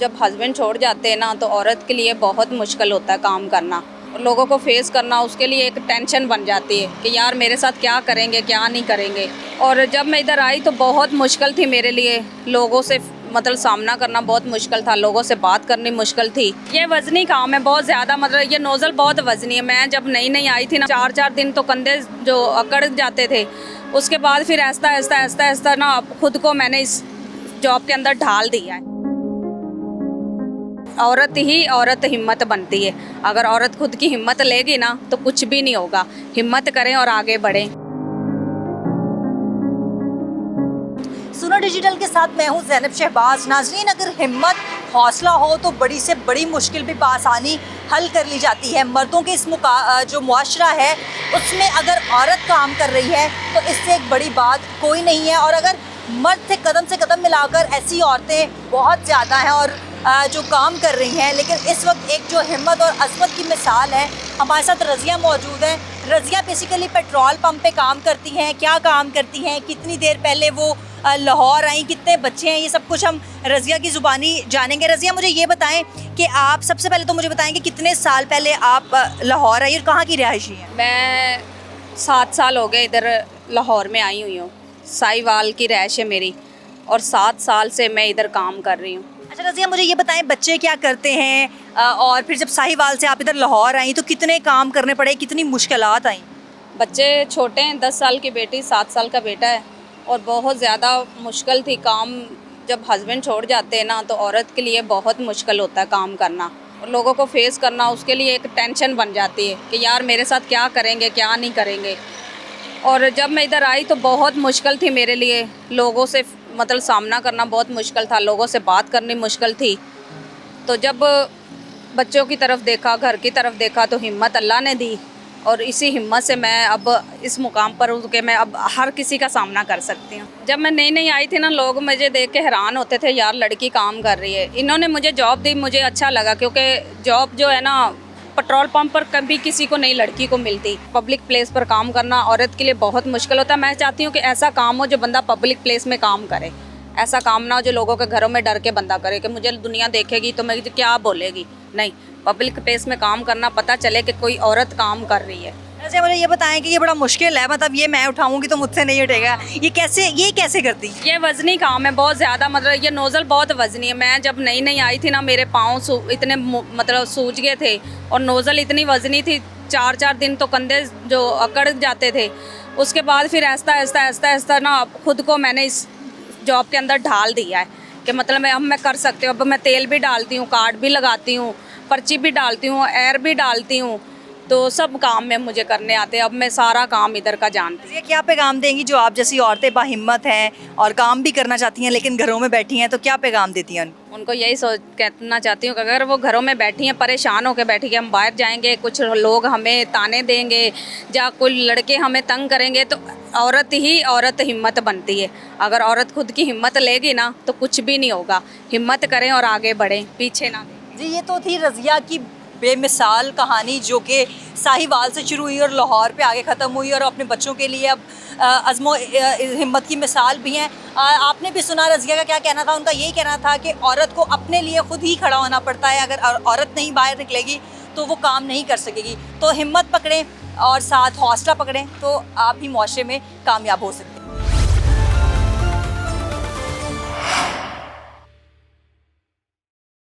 जब हस्बैंड छोड़ जाते हैं ना तो औरत के लिए बहुत मुश्किल होता है काम करना, लोगों को फेस करना। उसके लिए एक टेंशन बन जाती है कि यार मेरे साथ क्या करेंगे क्या नहीं करेंगे। और जब मैं इधर आई तो बहुत मुश्किल थी मेरे लिए, लोगों से मतलब सामना करना बहुत मुश्किल था, लोगों से बात करनी मुश्किल थी। ये वजनी काम है बहुत ज़्यादा, मतलब ये नोज़ल बहुत वजनी है। मैं जब नई नई आई थी ना 4-4 दिन तो कंधे जो अकड़ जाते थे, उसके बाद फिर ऐसा ना खुद को मैंने इस जॉब के अंदर ढाल दिया है। औरत हिम्मत बनती है। अगर औरत खुद की हिम्मत लेगी ना तो कुछ भी नहीं होगा। हिम्मत करें और आगे बढ़ें। सुनो डिजिटल के साथ मैं हूं ज़ैनब शहबाज। नाज़रीन, अगर हिम्मत हौसला हो तो बड़ी से बड़ी मुश्किल भी आसानी हल कर ली जाती है। मर्दों के इस जो मुआशरा है उसमें अगर औरत काम कर रही है तो इससे एक बड़ी बात कोई नहीं है। और अगर मर्द से कदम मिलाकर ऐसी औरतें बहुत ज़्यादा हैं और जो काम कर रही हैं, लेकिन इस वक्त एक जो हिम्मत और अज़मत की मिसाल है। हमारे साथ रज़िया मौजूद हैं। रज़िया बेसिकली पेट्रोल पंप पे काम करती हैं। क्या काम करती हैं, कितनी देर पहले वो लाहौर आई, कितने बच्चे हैं, ये सब कुछ हम रज़िया की ज़ुबानी जानेंगे। रज़िया, मुझे ये बताएं कि आप सबसे पहले तो मुझे बताएं कि कितने साल पहले आप लाहौर आई और कहाँ की रहायशी हैं? मैं 7 साल हो गए इधर लाहौर में आई हुई हूँ। साहिवाल की रहायश है मेरी और 7 साल से मैं इधर काम कर रही हूँ। अच्छा रज़िया, मुझे ये बताएं बच्चे क्या करते हैं, और फिर जब साहिवाल से आप इधर लाहौर आई तो कितने काम करने पड़े, कितनी मुश्किलात आई? बच्चे छोटे हैं, 10 साल की बेटी, 7 साल का बेटा है और बहुत ज़्यादा मुश्किल थी काम। जब हस्बैंड छोड़ जाते हैं ना तो औरत के लिए बहुत मुश्किल होता है काम करना, और लोगों को फेस करना। उसके लिए एक टेंशन बन जाती है कि यार मेरे साथ क्या करेंगे क्या नहीं करेंगे। और जब मैं इधर आई तो बहुत मुश्किल थी मेरे लिए, लोगों से मतलब सामना करना बहुत मुश्किल था, लोगों से बात करनी मुश्किल थी। तो जब बच्चों की तरफ देखा, घर की तरफ देखा तो हिम्मत अल्लाह ने दी, और इसी हिम्मत से मैं अब इस मुकाम पर हूँ कि मैं अब हर किसी का सामना कर सकती हूँ। जब मैं नई नई आई थी ना, लोग मुझे देख के हैरान होते थे, यार लड़की काम कर रही है। इन्होंने मुझे जॉब दी, मुझे अच्छा लगा, क्योंकि जॉब जो है ना पेट्रोल पंप पर कभी किसी को नहीं लड़की को मिलती। पब्लिक प्लेस पर काम करना औरत के लिए बहुत मुश्किल होता है। मैं चाहती हूँ कि ऐसा काम हो जो बंदा पब्लिक प्लेस में काम करे, ऐसा काम ना हो जो लोगों के घरों में डर के बंदा करे कि मुझे दुनिया देखेगी तो मैं क्या बोलेगी। नहीं, पब्लिक प्लेस में काम करना, पता चले कि कोई औरत काम कर रही है। वैसे मुझे ये बताएं कि ये बड़ा मुश्किल है, मतलब ये मैं उठाऊंगी तो मुझसे नहीं उठेगा, ये कैसे करती? ये वजनी काम है बहुत ज़्यादा, मतलब ये नोज़ल बहुत वजनी है। मैं जब नई नई आई थी ना, मेरे पाँव इतने मतलब सूज गए थे और नोज़ल इतनी वजनी थी, 4-4 दिन तो कंधे जो अकड़ जाते थे। उसके बाद फिर ऐसा ना खुद को मैंने इस जॉब के अंदर ढाल दिया है कि मतलब मैं कर सकती हूँ। अब मैं तेल भी डालती हूँ, कार्ड भी लगाती हूँ, पर्ची भी डालती हूँ, एयर भी डालती हूँ, तो सब काम में मुझे करने आते हैं। अब मैं सारा काम इधर का जानती हूँ। ये क्या पैगाम देंगी जो आप जैसी औरतें बाहिम्मत हैं और काम भी करना चाहती हैं लेकिन घरों में बैठी हैं, तो क्या पैगाम देती हैं उनको यही कहना चाहती हूँ कि अगर वो घरों में बैठी हैं, परेशान होकर बैठी कि हम बाहर जाएंगे, कुछ लोग हमें ताने देंगे या कोई लड़के हमें तंग करेंगे, तो औरत हिम्मत बनती है। अगर औरत खुद की हिम्मत लेगी ना तो कुछ भी नहीं होगा। हिम्मत करें और आगे बढ़ें, पीछे ना दें। जी, ये तो थी रज़िया की बेमिसाल कहानी जो कि साहिवाल से शुरू हुई और लाहौर पे आगे ख़त्म हुई, और अपने बच्चों के लिए अब अज़्मो हिम्मत की मिसाल भी हैं। आपने भी सुना रज़िया का क्या कहना था। उनका यही कहना था कि औरत को अपने लिए ख़ुद ही खड़ा होना पड़ता है। अगर औरत नहीं बाहर निकलेगी तो वो काम नहीं कर सकेगी। तो हिम्मत पकड़ें और साथ हौसला पकड़ें तो आप ही मुआशरे में कामयाब हो सकते हैं।